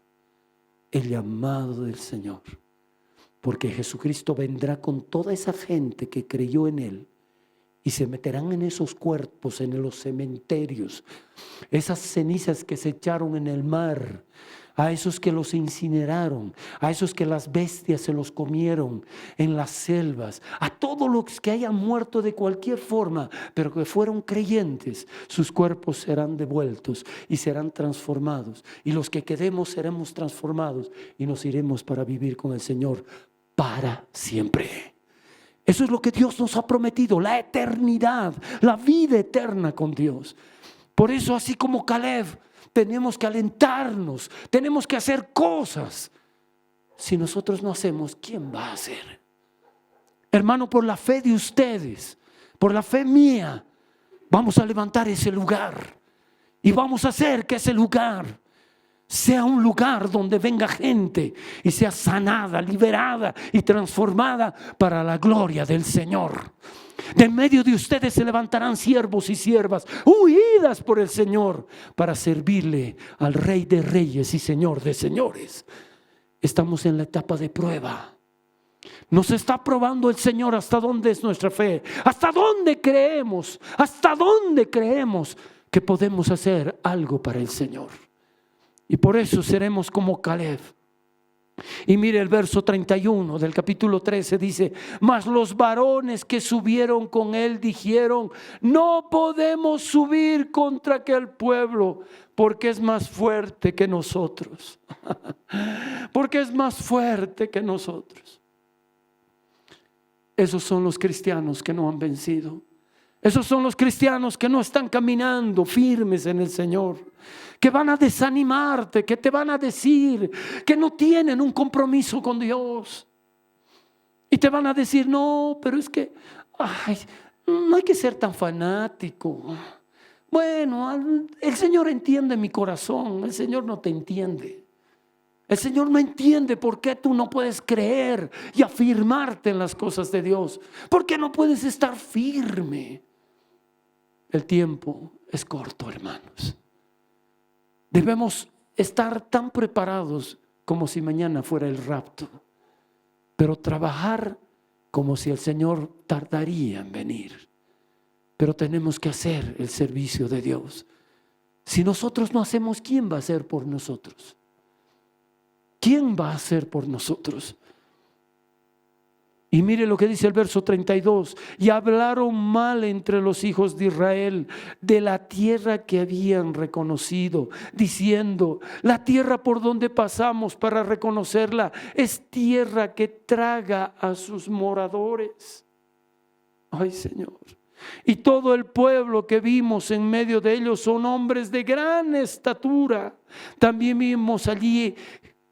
el llamado del Señor, porque Jesucristo vendrá con toda esa gente que creyó en Él y se meterán en esos cuerpos, en los cementerios, esas cenizas que se echaron en el mar, a esos que los incineraron, a esos que las bestias se los comieron en las selvas, a todos los que hayan muerto de cualquier forma, pero que fueron creyentes, sus cuerpos serán devueltos y serán transformados. Y los que quedemos seremos transformados y nos iremos para vivir con el Señor para siempre. Eso es lo que Dios nos ha prometido, la eternidad, la vida eterna con Dios. Por eso, así como Caleb, tenemos que alentarnos, tenemos que hacer cosas. Si nosotros no hacemos, ¿quién va a hacer? Hermano, por la fe de ustedes, por la fe mía, vamos a levantar ese lugar y vamos a hacer que ese lugar sea un lugar donde venga gente y sea sanada, liberada y transformada para la gloria del Señor. De en medio de ustedes se levantarán siervos y siervas huidas por el Señor para servirle al Rey de Reyes y Señor de Señores. Estamos en la etapa de prueba Nos está probando el Señor hasta dónde es nuestra fe, hasta dónde creemos que podemos hacer algo para el Señor. Y por eso seremos como Caleb. Y mire el verso 31 del capítulo 13 dice: mas los varones que subieron con él dijeron: no podemos subir contra aquel pueblo, porque es más fuerte que nosotros. Porque es más fuerte que nosotros. Esos son los cristianos que no han vencido. Esos son los cristianos que no están caminando firmes en el Señor, que van a desanimarte, que te van a decir que no tienen un compromiso con Dios. Y te van a decir: no, pero es que no hay que ser tan fanático. Bueno, el Señor entiende mi corazón, el Señor no te entiende. El Señor no entiende por qué tú no puedes creer y afirmarte en las cosas de Dios. ¿Por qué no puedes estar firme? El tiempo es corto, hermanos. Debemos estar tan preparados como si mañana fuera el rapto, pero trabajar como si el Señor tardaría en venir. Pero tenemos que hacer el servicio de Dios. Si nosotros no hacemos, ¿quién va a hacer por nosotros? ¿Quién va a hacer por nosotros? Y mire lo que dice el verso 32. Y hablaron mal entre los hijos de Israel de la tierra que habían reconocido, diciendo: la tierra por donde pasamos para reconocerla es tierra que traga a sus moradores. Ay, Señor. Y todo el pueblo que vimos en medio de ellos son hombres de gran estatura. También vimos allí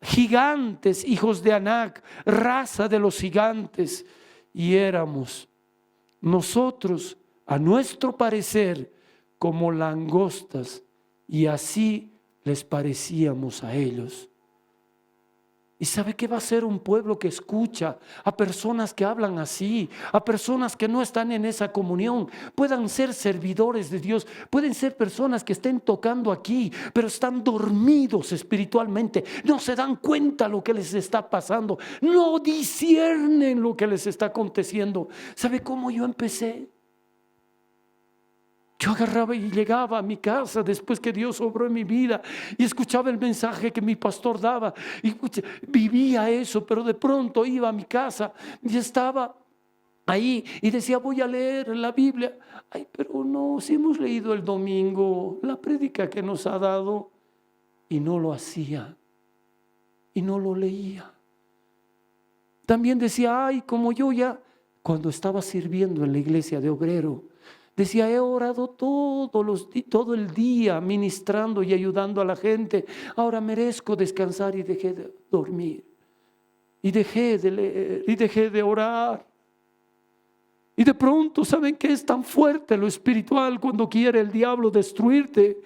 gigantes, hijos de Anac, raza de los gigantes. Y éramos nosotros, a nuestro parecer, como langostas, y así les parecíamos a ellos. ¿Y sabe qué va a ser un pueblo que escucha a personas que hablan así, a personas que no están en esa comunión? Puedan ser servidores de Dios, pueden ser personas que estén tocando aquí, pero están dormidos espiritualmente, no se dan cuenta lo que les está pasando, no disciernen lo que les está aconteciendo. ¿Sabe cómo yo empecé? Yo agarraba y llegaba a mi casa después que Dios obró en mi vida y escuchaba el mensaje que mi pastor daba y vivía eso, pero de pronto iba a mi casa y estaba ahí y decía: voy a leer la Biblia. Ay, pero no, si hemos leído el domingo la prédica que nos ha dado, y no lo hacía y no lo leía. También decía: ay, como yo ya, cuando estaba sirviendo en la iglesia de obrero, decía: he orado todo el día ministrando y ayudando a la gente, ahora merezco descansar. Y dejé de dormir, y dejé de leer, y dejé de orar. Y de pronto, ¿saben qué? Es tan fuerte lo espiritual cuando quiere el diablo destruirte,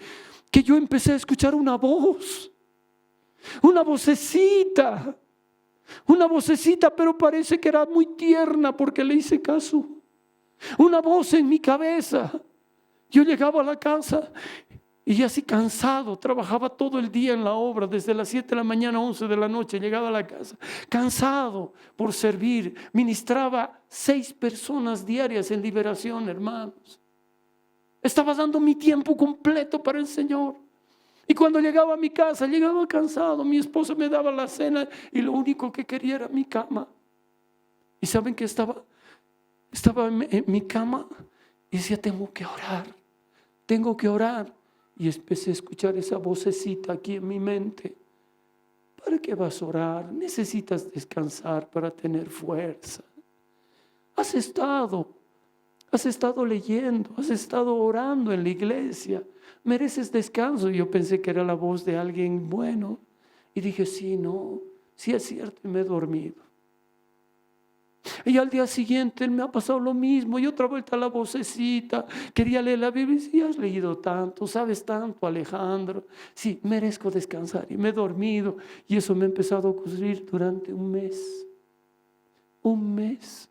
que yo empecé a escuchar una voz, una vocecita, pero parece que era muy tierna porque le hice caso. Una voz en mi cabeza. Yo llegaba a la casa y así cansado, trabajaba todo el día en la obra, desde las 7 de la mañana a 11 de la noche, llegaba a la casa cansado por servir. Ministraba 6 personas diarias en liberación, hermanos. Estaba dando mi tiempo completo para el Señor. Y cuando llegaba a mi casa, llegaba cansado. Mi esposa me daba la cena y lo único que quería era mi cama. ¿Y saben qué estaba en mi cama y decía: tengo que orar. Y empecé a escuchar esa vocecita aquí en mi mente: ¿para qué vas a orar? Necesitas descansar para tener fuerza. Has estado leyendo, has estado orando en la iglesia, mereces descanso. Y yo pensé que era la voz de alguien bueno y dije: sí es cierto, y me he dormido. Y al día siguiente me ha pasado lo mismo, y otra vuelta la vocecita, quería leer la Biblia. Y sí, has leído tanto, sabes tanto, Alejandro. Sí, merezco descansar, y me he dormido. Y eso me ha empezado a ocurrir durante un mes.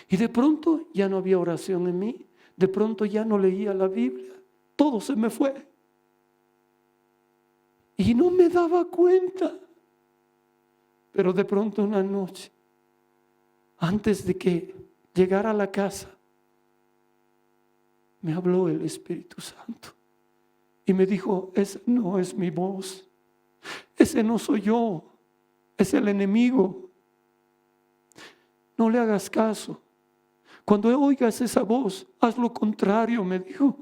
Y de pronto ya no había oración en mí, de pronto ya no leía la Biblia, todo se me fue. Y no me daba cuenta. Pero de pronto una noche antes de que llegara a la casa, me habló el Espíritu Santo y me dijo: esa no es mi voz, ese no soy yo, es el enemigo. No le hagas caso. Cuando oigas esa voz, haz lo contrario, me dijo.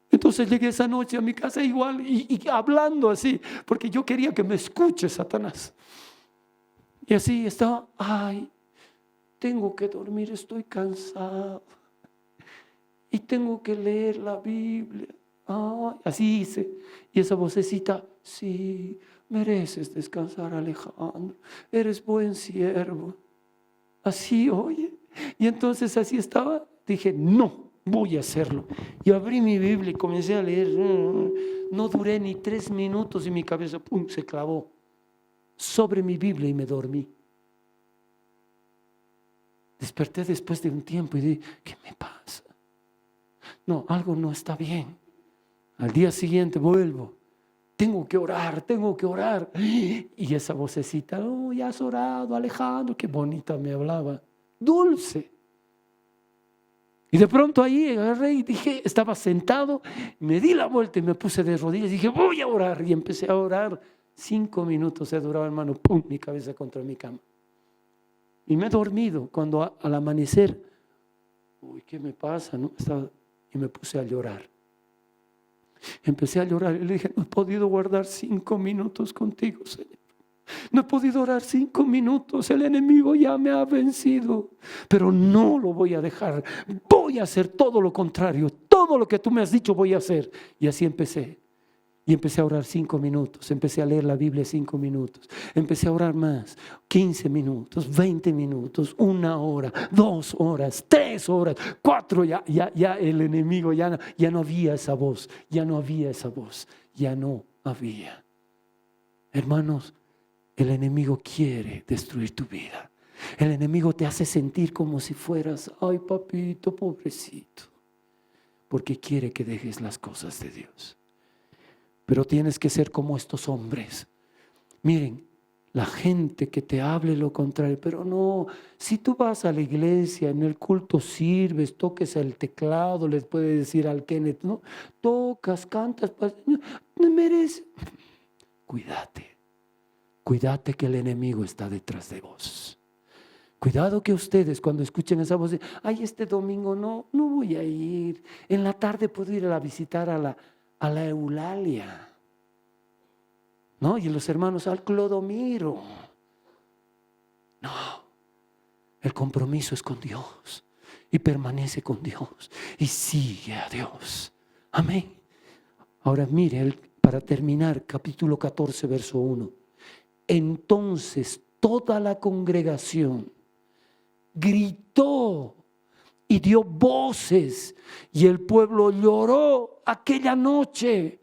Entonces llegué esa noche a mi casa igual y hablando así, porque yo quería que me escuche Satanás. Y así estaba: ay, tengo que dormir, estoy cansado. Y tengo que leer la Biblia. Ay, así hice. Y esa vocecita: sí, mereces descansar, Alejandro. Eres buen siervo. Así, oye. Y entonces así estaba. Dije: no, voy a hacerlo. Y abrí mi Biblia y comencé a leer. No duré ni 3 minutos y mi cabeza, pum, se clavó sobre mi Biblia y me dormí. Desperté después de un tiempo y dije: ¿qué me pasa? No, algo no está bien. Al día siguiente vuelvo: tengo que orar, tengo que orar. Y esa vocecita: oh, ya has orado, Alejandro. Qué bonita me hablaba, dulce. Y de pronto ahí agarré y dije, estaba sentado, me di la vuelta y me puse de rodillas y dije: voy a orar. Y empecé a orar. 5 minutos se duraba, hermano, pum, mi cabeza contra mi cama. Y me he dormido. Cuando al amanecer, uy, ¿qué me pasa? ¿No? Y me puse a llorar. Empecé a llorar y le dije: no he podido guardar 5 minutos contigo, Señor. No he podido orar 5 minutos. El enemigo ya me ha vencido, pero no lo voy a dejar. Voy a hacer todo lo contrario. Todo lo que tú me has dicho voy a hacer. Y así empecé. Y empecé a orar 5 minutos, empecé a leer la Biblia 5 minutos, empecé a orar más, 15 minutos, 20 minutos, 1 hora, 2 horas, 3 horas, 4, ya el enemigo, ya no había esa voz, ya no había. Hermanos, el enemigo quiere destruir tu vida. El enemigo te hace sentir como si fueras: ay, papito, pobrecito, porque quiere que dejes las cosas de Dios. Pero tienes que ser como estos hombres. Miren, la gente que te hable lo contrario, pero no, si tú vas a la iglesia, en el culto sirves, toques el teclado, les puedes decir al Kenneth, ¿no? Tocas, cantas, no mereces. Cuídate que el enemigo está detrás de vos. Cuidado que ustedes cuando escuchen esa voz, ay, este domingo no voy a ir, en la tarde puedo ir a visitar a la Eulalia, ¿no? Y los hermanos al Clodomiro. No, el compromiso es con Dios y permanece con Dios y sigue a Dios. Amén. Ahora mire, para terminar, capítulo 14, verso 1. Entonces toda la congregación gritó y dio voces, y el pueblo lloró aquella noche.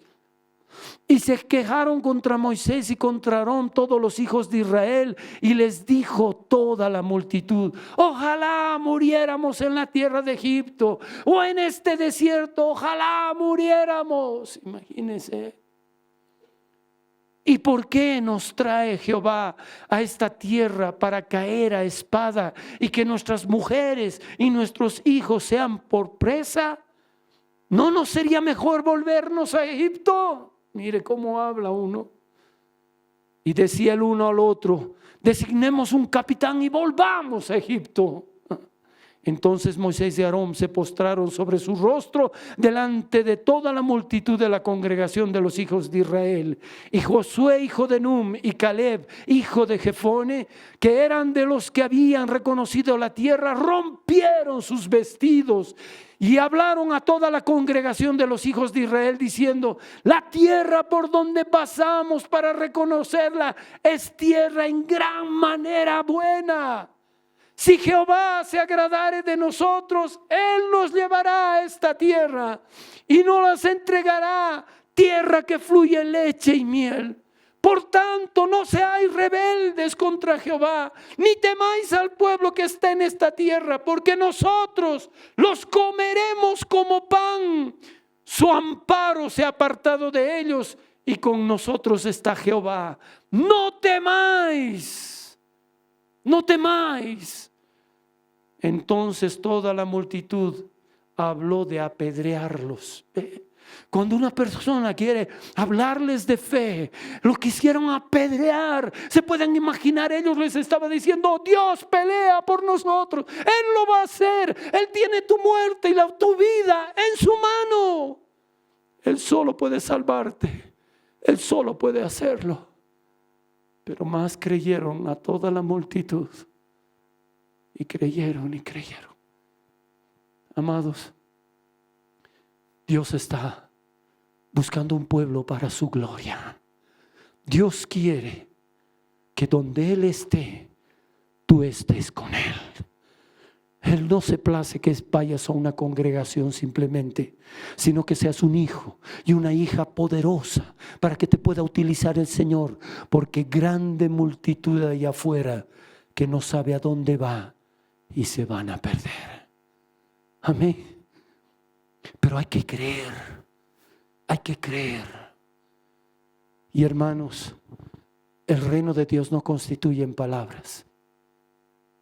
Y se quejaron contra Moisés y contra Aarón todos los hijos de Israel, y les dijo toda la multitud: ojalá muriéramos en la tierra de Egipto o en este desierto, ojalá muriéramos. Imagínense. ¿Y por qué nos trae Jehová a esta tierra para caer a espada y que nuestras mujeres y nuestros hijos sean por presa? ¿No nos sería mejor volvernos a Egipto? Mire cómo habla uno. Y decía el uno al otro: designemos un capitán y volvamos a Egipto. Entonces Moisés y Aarón se postraron sobre su rostro delante de toda la multitud de la congregación de los hijos de Israel. Y Josué, hijo de Num, y Caleb, hijo de Jefone, que eran de los que habían reconocido la tierra, rompieron sus vestidos y hablaron a toda la congregación de los hijos de Israel diciendo: la tierra por donde pasamos para reconocerla es tierra en gran manera buena. Si Jehová se agradare de nosotros, Él nos llevará a esta tierra y nos las entregará, tierra que fluye leche y miel. Por tanto, no seáis rebeldes contra Jehová, ni temáis al pueblo que está en esta tierra, porque nosotros los comeremos como pan. Su amparo se ha apartado de ellos y con nosotros está Jehová. No temáis. No temáis. Entonces toda la multitud habló de apedrearlos. Cuando una persona quiere hablarles de fe, lo quisieron apedrear. Se pueden imaginar, ellos les estaban diciendo: Dios pelea por nosotros, Él lo va a hacer, Él tiene tu muerte y tu vida en su mano. Él solo puede salvarte, Él solo puede hacerlo. Pero más creyeron a toda la multitud, y creyeron y creyeron. Amados, Dios está buscando un pueblo para su gloria. Dios quiere que donde Él esté, tú estés con Él. Él no se place que vayas a una congregación simplemente, sino que seas un hijo y una hija poderosa para que te pueda utilizar el Señor, porque grande multitud allá afuera que no sabe a dónde va y se van a perder. Amén. Pero hay que creer, hay que creer. Y hermanos, el reino de Dios no constituye en palabras,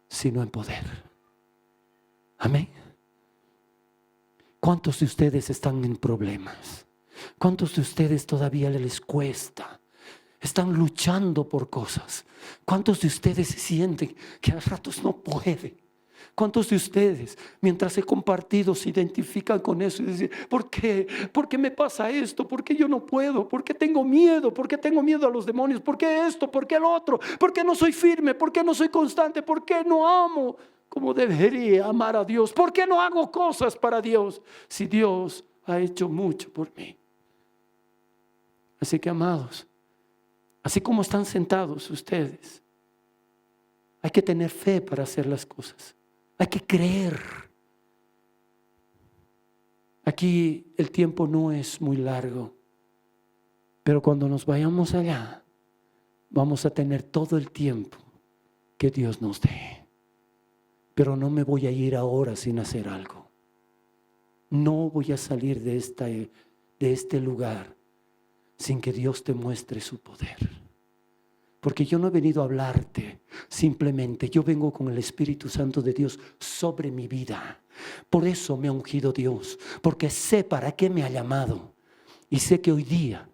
sino en poder. Amén. ¿Cuántos de ustedes están en problemas? ¿Cuántos de ustedes todavía les cuesta? Están luchando por cosas. ¿Cuántos de ustedes se sienten que a ratos no pueden? ¿Cuántos de ustedes, mientras he compartido, se identifican con eso y dicen: ¿por qué? ¿Por qué me pasa esto? ¿Por qué yo no puedo? ¿Por qué tengo miedo? ¿Por qué tengo miedo a los demonios? ¿Por qué esto? ¿Por qué el otro? ¿Por qué no soy firme? ¿Por qué no soy constante? ¿Por qué no amo como debería amar a Dios? ¿Por qué no hago cosas para Dios si Dios ha hecho mucho por mí? Así que, amados, así como están sentados ustedes, hay que tener fe para hacer las cosas. Hay que creer. Aquí el tiempo no es muy largo, pero cuando nos vayamos allá, vamos a tener todo el tiempo que Dios nos dé. Pero no me voy a ir ahora sin hacer algo. No voy a salir de este lugar sin que Dios te muestre su poder. Porque yo no he venido a hablarte simplemente, yo vengo con el Espíritu Santo de Dios sobre mi vida. Por eso me ha ungido Dios, porque sé para qué me ha llamado. Y sé que hoy día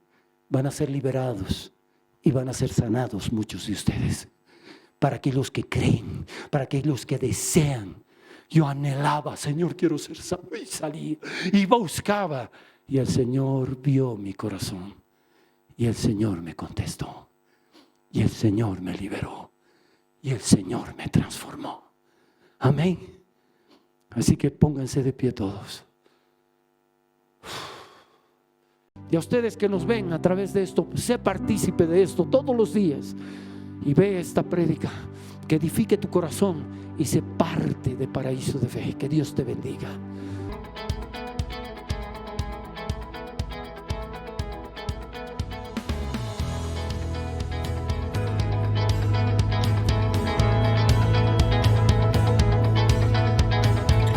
van a ser liberados y van a ser sanados muchos de ustedes. Para aquellos que creen, para aquellos que desean. Yo anhelaba: Señor, quiero ser sano, y salí y buscaba. Y el Señor vio mi corazón y el Señor me contestó. Y el Señor me liberó. Y el Señor me transformó. Amén. Así que pónganse de pie todos. Y a ustedes que nos ven a través de esto, sé partícipe de esto todos los días. Y ve esta prédica que edifique tu corazón y sé parte de Paraíso de Fe. Que Dios te bendiga.